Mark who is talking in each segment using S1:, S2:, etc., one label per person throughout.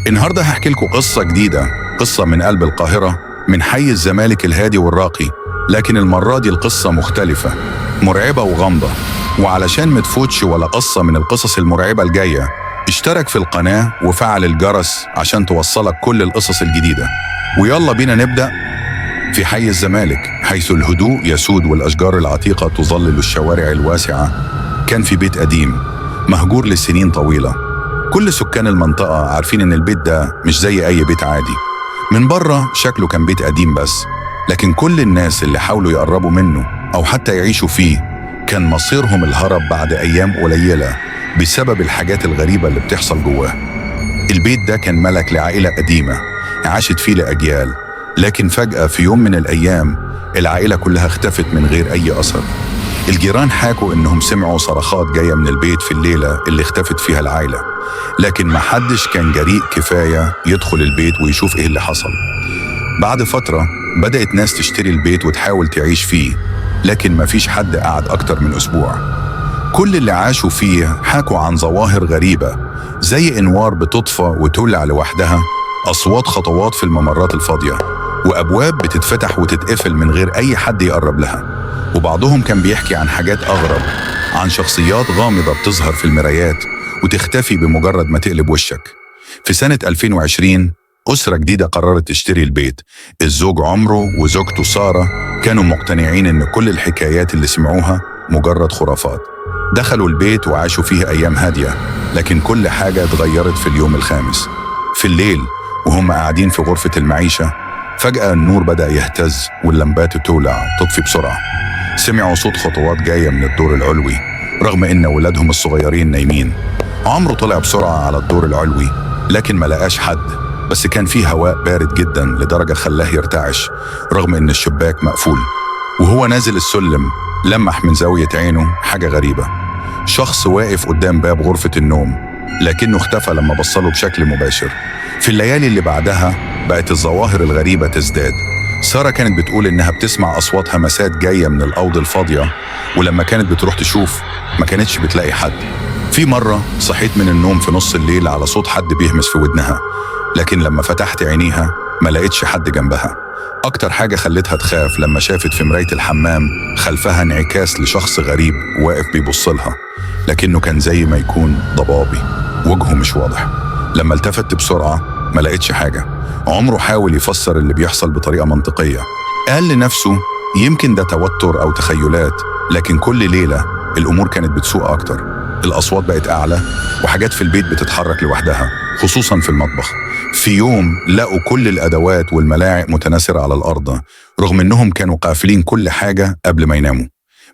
S1: النهارده هحكي لكم قصة جديدة، قصة من قلب القاهرة، من حي الزمالك الهادي والراقي. لكن المرة دي القصة مختلفة، مرعبة وغامضة. وعلشان ما تفوتش ولا قصة من القصص المرعبة الجاية، اشترك في القناة وفعل الجرس عشان توصلك كل القصص الجديدة. ويلا بينا نبدأ. في حي الزمالك، حيث الهدوء يسود والأشجار العتيقة تظلل الشوارع الواسعة، كان في بيت قديم مهجور لسنين طويلة. كل سكان المنطقة عارفين إن البيت ده مش زي أي بيت عادي. من بره شكله كان بيت قديم بس، لكن كل الناس اللي حاولوا يقربوا منه أو حتى يعيشوا فيه كان مصيرهم الهرب بعد أيام قليلة بسبب الحاجات الغريبة اللي بتحصل جواه. البيت ده كان ملك لعائلة قديمة عاشت فيه لأجيال، لكن فجأة في يوم من الأيام العائلة كلها اختفت من غير أي أثر. الجيران حكوا إنهم سمعوا صرخات جاية من البيت في الليلة اللي اختفت فيها العائلة، لكن محدش كان جريء كفاية يدخل البيت ويشوف إيه اللي حصل. بعد فترة بدأت ناس تشتري البيت وتحاول تعيش فيه، لكن مفيش حد قعد أكتر من أسبوع. كل اللي عاشوا فيه حكوا عن ظواهر غريبة، زي أنوار بتطفى وتولع لوحدها، أصوات خطوات في الممرات الفاضية، وأبواب بتتفتح وتتقفل من غير أي حد يقرب لها. وبعضهم كان بيحكي عن حاجات أغرب، عن شخصيات غامضة بتظهر في المرايات وتختفي بمجرد ما تقلب وشك. في سنة 2020 أسرة جديدة قررت تشتري البيت. الزوج عمرو وزوجته سارة كانوا مقتنعين إن كل الحكايات اللي سمعوها مجرد خرافات. دخلوا البيت وعاشوا فيه أيام هادية، لكن كل حاجة اتغيرت في اليوم الخامس. في الليل وهم قاعدين في غرفة المعيشة، فجأة النور بدأ يهتز واللمبات تولع تطفي بسرعة. سمعوا صوت خطوات جاية من الدور العلوي رغم إن ولادهم الصغيرين نايمين. عمرو طلع بسرعة على الدور العلوي، لكن ما لقاش حد، بس كان فيه هواء بارد جدا لدرجة خلاه يرتعش رغم إن الشباك مقفول. وهو نازل السلم لمح من زاوية عينه حاجة غريبة، شخص واقف قدام باب غرفة النوم، لكنه اختفى لما بصله بشكل مباشر. في الليالي اللي بعدها بقت الظواهر الغريبة تزداد. سارة كانت بتقول إنها بتسمع أصوات همسات جاية من الأوضة الفاضية، ولما كانت بتروح تشوف ما كانتش بتلاقي حد. في مرة صحيت من النوم في نص الليل على صوت حد بيهمس في ودنها، لكن لما فتحت عينيها ما لقيتش حد جنبها. أكتر حاجة خلتها تخاف لما شافت في مراية الحمام خلفها انعكاس لشخص غريب واقف بيبصلها، لكنه كان زي ما يكون ضبابي، وجهه مش واضح. لما التفت بسرعة ما لقيتش حاجة. عمره حاول يفسر اللي بيحصل بطريقة منطقية، قال لنفسه يمكن ده توتر أو تخيلات، لكن كل ليلة الأمور كانت بتسوء أكتر. الأصوات بقت أعلى وحاجات في البيت بتتحرك لوحدها، خصوصا في المطبخ. في يوم لقوا كل الأدوات والملاعق متناثرة على الأرض رغم إنهم كانوا قافلين كل حاجة قبل ما يناموا.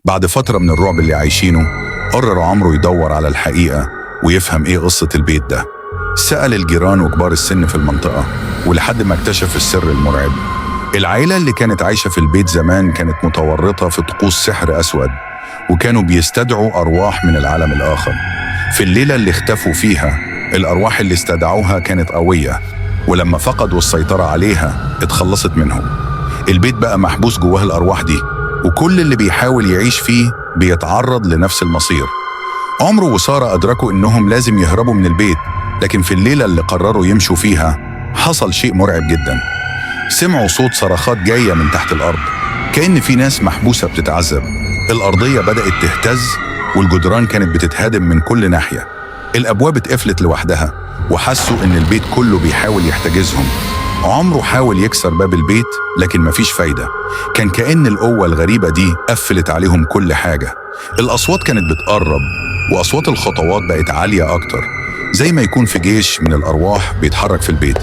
S1: بعد فترة من الرعب اللي عايشينه، قرر عمرو يدور على الحقيقة ويفهم إيه قصة البيت ده. سأل الجيران وكبار السن في المنطقة، ولحد ما اكتشف السر المرعب. العائلة اللي كانت عايشة في البيت زمان كانت متورطة في طقوس سحر أسود، وكانوا بيستدعوا أرواح من العالم الآخر. في الليلة اللي اختفوا فيها، الأرواح اللي استدعوها كانت قوية، ولما فقدوا السيطرة عليها اتخلصت منهم. البيت بقى محبوس جواه الأرواح دي، وكل اللي بيحاول يعيش فيه بيتعرض لنفس المصير. عمرو وسارة أدركوا إنهم لازم يهربوا من البيت، لكن في الليلة اللي قرروا يمشوا فيها حصل شيء مرعب جدا. سمعوا صوت صرخات جاية من تحت الأرض، كأن في ناس محبوسة بتتعذب. الأرضية بدأت تهتز والجدران كانت بتتهدم من كل ناحية. الأبواب اتقفلت لوحدها وحسوا إن البيت كله بيحاول يحتجزهم. عمرو حاول يكسر باب البيت لكن مفيش فايدة، كان كأن القوة الغريبة دي قفلت عليهم كل حاجة. الأصوات كانت بتقرب وأصوات الخطوات بقت عالية أكتر، زي ما يكون في جيش من الأرواح بيتحرك في البيت.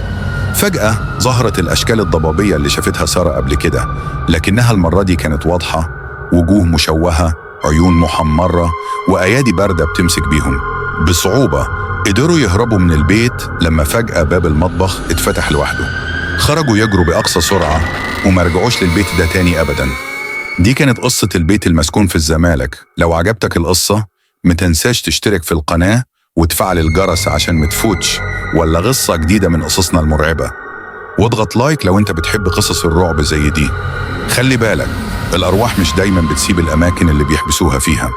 S1: فجأة ظهرت الأشكال الضبابية اللي شافتها سارة قبل كده، لكنها المرة دي كانت واضحة، وجوه مشوهة، عيون محمرة، وأيادي باردة بتمسك بيهم. بصعوبة قدروا يهربوا من البيت لما فجأة باب المطبخ اتفتح لوحده. خرجوا يجروا بأقصى سرعة وما رجعوش للبيت ده تاني أبدا. دي كانت قصة البيت المسكون في الزمالك. لو عجبتك القصة متنساش تشترك في القناة وتفعل الجرس عشان متفوتش ولا قصة جديدة من قصصنا المرعبة، واضغط لايك لو انت بتحب قصص الرعب زي دي. خلي بالك الأرواح مش دايما بتسيب الأماكن اللي بيحبسوها فيها.